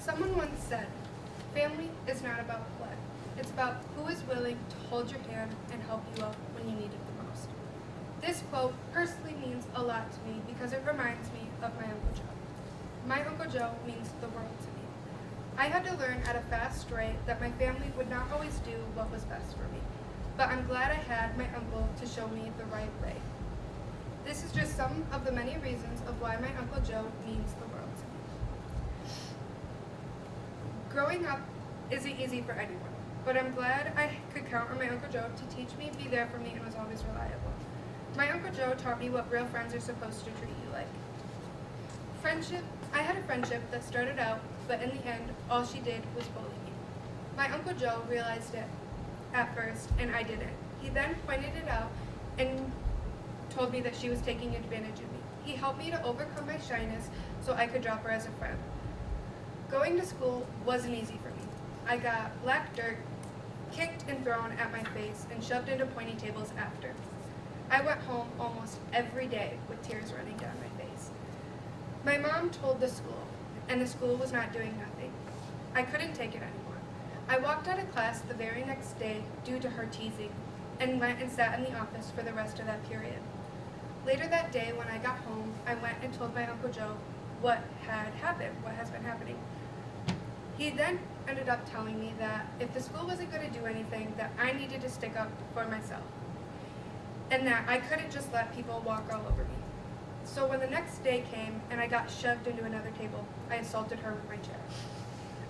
Someone once said, family is not about blood. It's about who is willing to hold your hand and help you out when you need it the most. This quote personally means a lot to me because it reminds me of my Uncle Joe. My Uncle Joe means the world to me. I had to learn at a fast rate that my family would not always do what was best for me, but I'm glad I had my uncle to show me the right way. This is just some of the many reasons of why my Uncle Joe means the world to me. Growing up isn't easy for anyone, but I'm glad I could count on my Uncle Joe to teach me, be there for me, and was always reliable. My Uncle Joe taught me what real friends are supposed to treat you like. I had a friendship that started out, but in the end, all she did was bully me. My Uncle Joe realized it at first, and I didn't. He then pointed it out and told me that she was taking advantage of me. He helped me to overcome my shyness so I could drop her as a friend. Going to school wasn't easy for me. I got black dirt kicked and thrown at my face and shoved into pointy tables after. I went home almost every day with tears running down my face. My mom told the school, and the school was not doing nothing. I couldn't take it anymore. I walked out of class the very next day due to her teasing and went and sat in the office for the rest of that period. Later that day when I got home, I went and told my Uncle Joe what had happened, what has been happening. He then ended up telling me that if the school wasn't going to do anything, that I needed to stick up for myself, and that I couldn't just let people walk all over me. So when the next day came and I got shoved into another table, I assaulted her with my chair.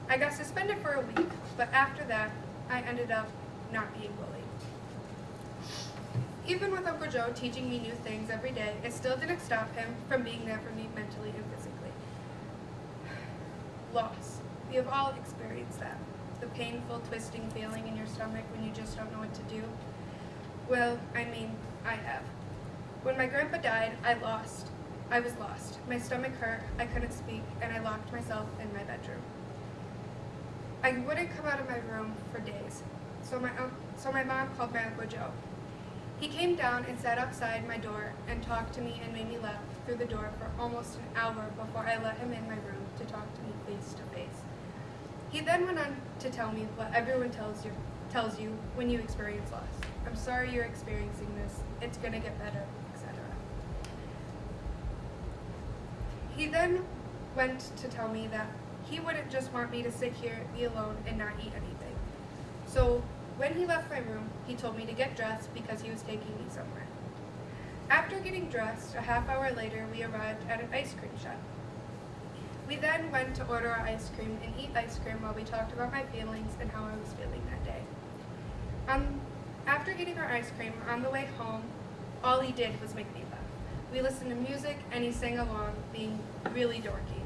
I got suspended for a week, but after that, I ended up not being bullied. Even with Uncle Joe teaching me new things every day, it still didn't stop him from being there for me mentally and physically. Loss. We have all experienced that. The painful, twisting feeling in your stomach when you just don't know what to do. Well, I have. When my grandpa died, I was lost. My stomach hurt, I couldn't speak, and I locked myself in my bedroom. I wouldn't come out of my room for days, so my mom called my Uncle Joe. He came down and sat outside my door and talked to me and made me laugh through the door for almost an hour before I let him in my room to talk to me face to face. He then went on to tell me what everyone tells you when you experience loss. I'm sorry you're experiencing this. It's gonna get better, etc. He then went to tell me that he wouldn't just want me to sit here, be alone, and not eat anything. So when he left my room, he told me to get dressed because he was taking me somewhere. After getting dressed, a half hour later, we arrived at an ice cream shop. We then went to order our ice cream and eat ice cream while we talked about my feelings and how I was feeling that day. After eating our ice cream, on the way home, all he did was make me laugh. We listened to music and he sang along, being really dorky.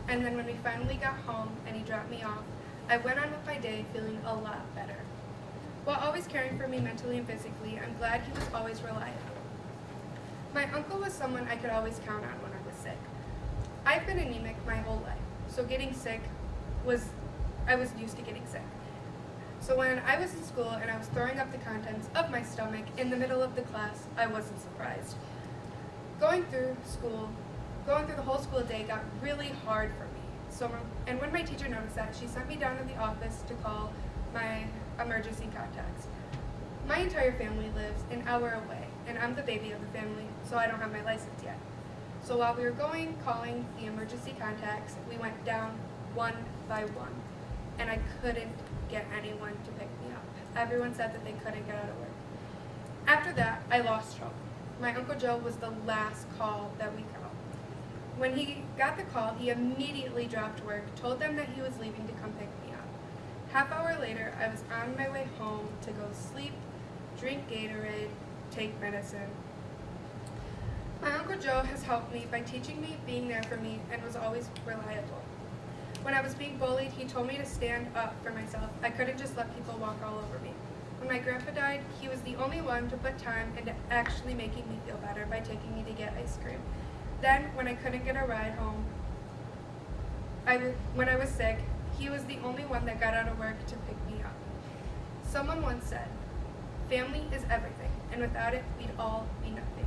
And then when we finally got home and he dropped me off, I went on with my day feeling a lot better. While always caring for me mentally and physically, I'm glad he was always reliable. My uncle was someone I could always count on when I was sick. I've been anemic my whole life, so I was used to getting sick. So when I was in school and I was throwing up the contents of my stomach in the middle of the class, I wasn't surprised. Going through the whole school day got really hard for me. And when my teacher noticed that, she sent me down to the office to call my emergency contacts. My entire family lives an hour away, and I'm the baby of the family, so I don't have my license yet. So while we were calling the emergency contacts, we went down one by one, and I couldn't get anyone to pick me up. Everyone said that they couldn't get out of work. After that, I lost hope. My Uncle Joe was the last call that we got. When he got the call, he immediately dropped work, told them that he was leaving to come pick me up. Half hour later, I was on my way home to go sleep, drink Gatorade, take medicine. My Uncle Joe has helped me by teaching me, being there for me, and was always reliable. When I was being bullied, he told me to stand up for myself. I couldn't just let people walk all over me. When my grandpa died, he was the only one to put time into actually making me feel better by taking me to get ice cream. Then, when I couldn't get a ride home, when I was sick, he was the only one that got out of work to pick me up. Someone once said, family is everything, and without it, we'd all be nothing.